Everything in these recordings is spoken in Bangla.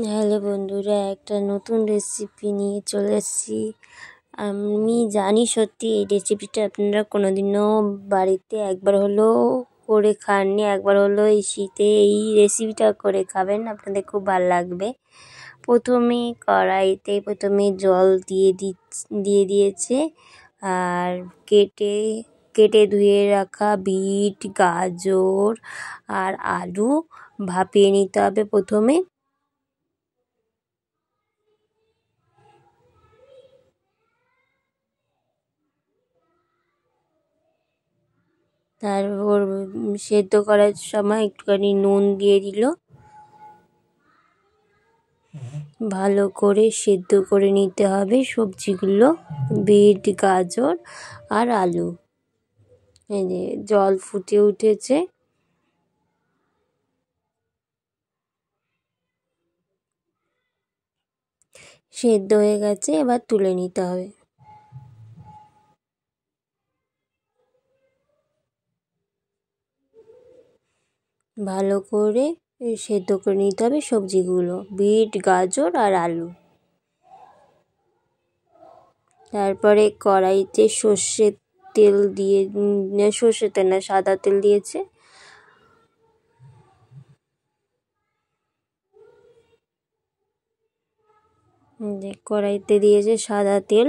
হ্যালো বন্ধুরা, একটা নতুন রেসিপি নিয়ে চলে এসেছি। আমি জানি সত্যি এই রেসিপিটা আপনারা কোনোদিনও বাড়িতে একবার হলেও করে খাননি। একবার হলেও এই শীতে এই রেসিপিটা করে খাবেন, আপনাদের খুব ভালো লাগবে। প্রথমে জল দিয়ে দিয়েছে, আর কেটে ধুয়ে রাখা বিট, গাজর আর আলু ভাপিয়ে নিতে হবে প্রথমে। তারপর সেদ্ধ করার সময় একটুখানি নুন দিয়ে দিল, ভালো করে সেদ্ধ করে নিতে হবে সবজিগুলো, বিট, গাজর আর আলু। এই যে জল ফুটে উঠেছে, সেদ্ধ হয়ে গেছে, এবার তুলে নিতে হবে। ভালো করে সেদ্ধ করে নিতে হবে সবজিগুলো, বিট, গাজর আর আলু। তারপরে কড়াইতে সর্ষের তেল না, সাদা তেল দিয়েছে। কড়াইতে দিয়েছে সাদা তেল,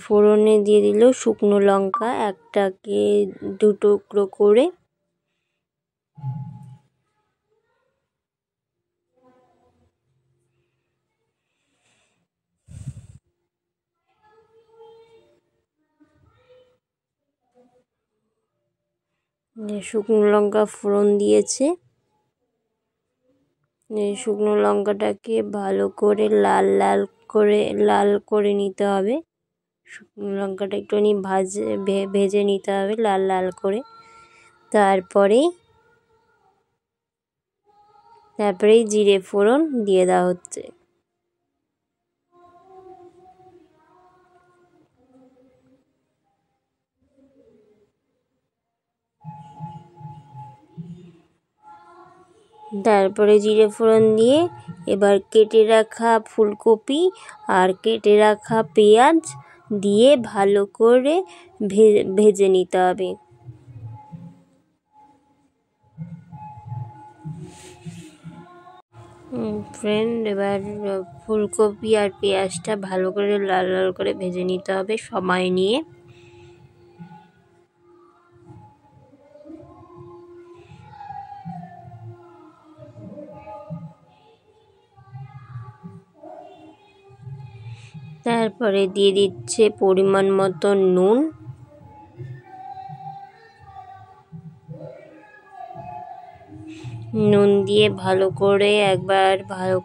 ফোড়নে দিয়ে দিল শুকনো লঙ্কা একটাকে 2 টুকরো করে, শুকনো লঙ্কা ফোড়ন দিয়েছে। শুকনো লঙ্কাটাকে ভালো করে লাল করে নিতে হবে। শুকনো লঙ্কাটা একটুখানি ভেজে নিতে হবে লাল করে। তারপরেই জিরে ফোড়ন দিয়ে দেওয়া হচ্ছে। তারপরে জিরে ফোড়ন দিয়ে এবার কেটে রাখা ফুলকপি আর কেটে রাখা পেঁয়াজ দিয়ে ভালো করে ভেজে নিতে হবে। ফ্রেন্ড, এবার ফুলকপি আর পেঁয়াজটা ভালো করে লাল করে ভেজে নিতে হবে সময় নিয়ে। তারপরে দিয়ে দিচ্ছে পরিমাণ মতো নুন, দিয়ে ভালো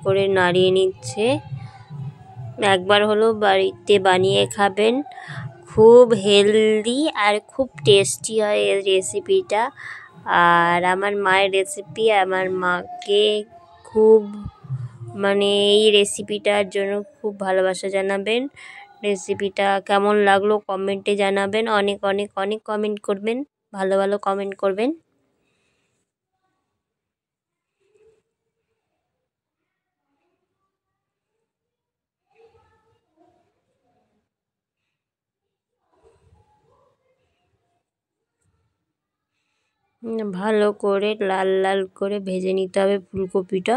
করে নাড়িয়ে নিচ্ছে। একবার হলেও বাড়িতে বানিয়ে খাবেন, খুব হেলদি আর খুব টেস্টি হয় এই রেসিপিটা। আর আমার মায়ের রেসিপি, আমার মাকে খুব এই রেসিপিটার জন্য খুব ভালোবাসা জানাবেন। রেসিপিটা কেমন লাগলো কমেন্টে জানাবেন, অনেক কমেন্ট করবেন, ভালো কমেন্ট করবেন। ভালো করে লাল করে ভেজে নিতে হবে ফুলকপিটা,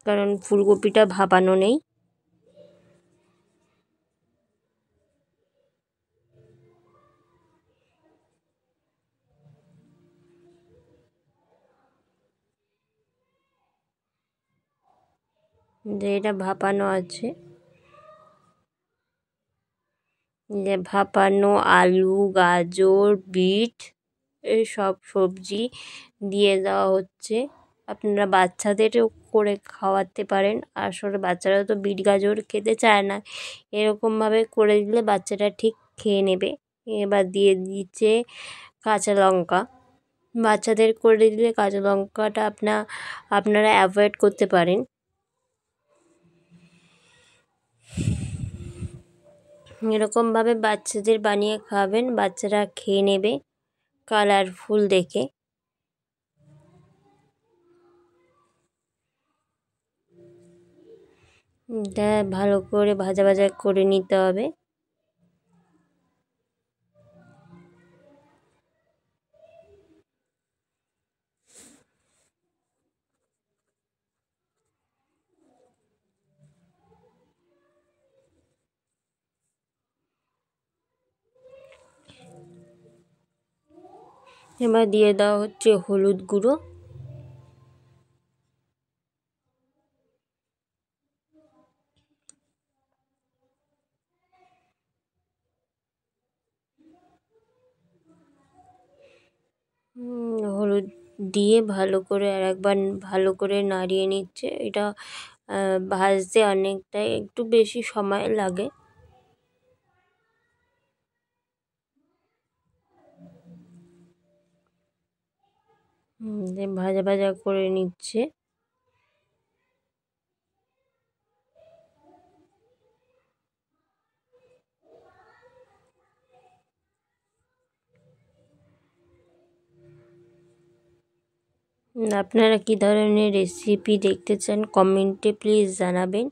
কারণ ফুলকপিটা ভাপানো নেই। এটা ভাপানো আছে, ভাপানো আলু, গাজর, বিট এই সব সবজি দিয়ে দেওয়া হচ্ছে। আপনারা বাচ্চাদেরও করে খাওয়াতে পারেন, আসলে বাচ্চারা তো বিট গাজর খেতে চায় না, এরকমভাবে করে দিলে বাচ্চাটা ঠিক খেয়ে নেবে। এবার দিয়ে দিচ্ছে কাঁচা লঙ্কা, বাচ্চাদের করে দিলে কাঁচা লঙ্কাটা আপনারা অ্যাভয়েড করতে পারেন। এরকমভাবে বাচ্চাদের বানিয়ে খাওয়াবেন, বাচ্চারা খেয়ে নেবে কালারফুল দেখে। এটা ভালো করে ভাজা ভাজা করে নিতে হবে। এবার দিয়ে দেওয়া হচ্ছে হলুদ গুঁড়ো, হলুদ দিয়ে ভালো করে আর একবার ভালো করে নাড়িয়ে নিচ্ছে। এটা ভাজতে অনেকটাই একটু বেশি সময় লাগে। ভাজা ভাজা করে নিচ্ছে। আপনারা কী ধরনের রেসিপি দেখতে চান কমেন্টে প্লিজ জানাবেন।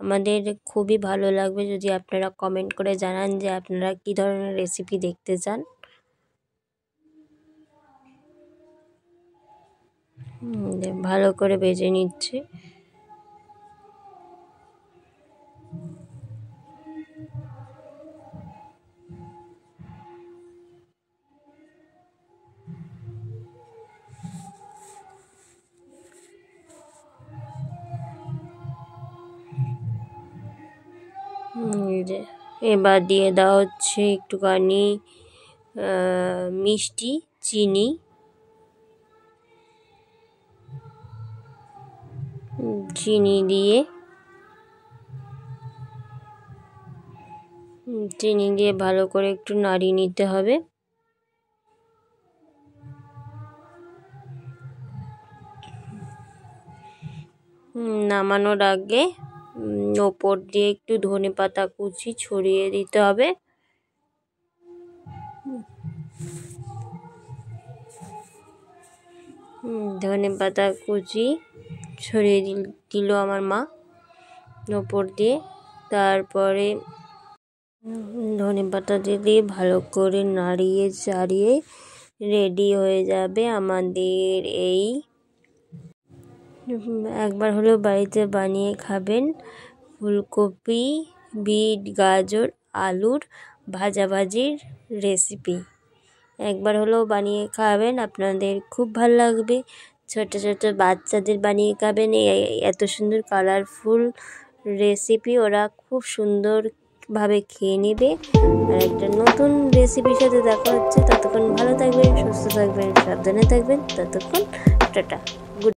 আমাদের খুবই ভালো লাগবে যদি আপনারা কমেন্ট করে জানান যে আপনারা কী ধরনের রেসিপি দেখতে চান। ভালো করে ভেজে নিচ্ছে। এবার দিয়ে দেওয়া হচ্ছে একটুখানি মিষ্টি, চিনি, চিনি দিয়ে ভালো করে একটু নাড়িয়ে নিতে হবে। নামানোর আগে ওপর দিয়ে একটু ধনেপাতা কুচি ছড়িয়ে দিতে হবে। ধনেপাতা কুচি ছড়িয়ে দিল আমার মা ওপর দিয়ে। তারপরে ধনেপাতা দিয়ে ভালো করে নাড়িয়ে চাড়িয়ে রেডি হয়ে যাবে আমাদের এই, একবার হলেও বাড়িতে বানিয়ে খাবেন, ফুলকপি, বিট, গাজর, আলুর ভাজাভাজির রেসিপি। একবার হলেও বানিয়ে খাবেন, আপনাদের খুব ভালো লাগবে। ছোট ছোট বাচ্চাদের বানিয়ে খাবেন এত সুন্দর কালারফুল রেসিপি, ওরা খুব সুন্দরভাবে খেয়ে নেবে। আর একটা নতুন রেসিপির সাথে দেখা হচ্ছে। ততক্ষণ ভালো থাকবেন, সুস্থ থাকবেন, সাবধানে থাকবেন। ততক্ষণ টাটা।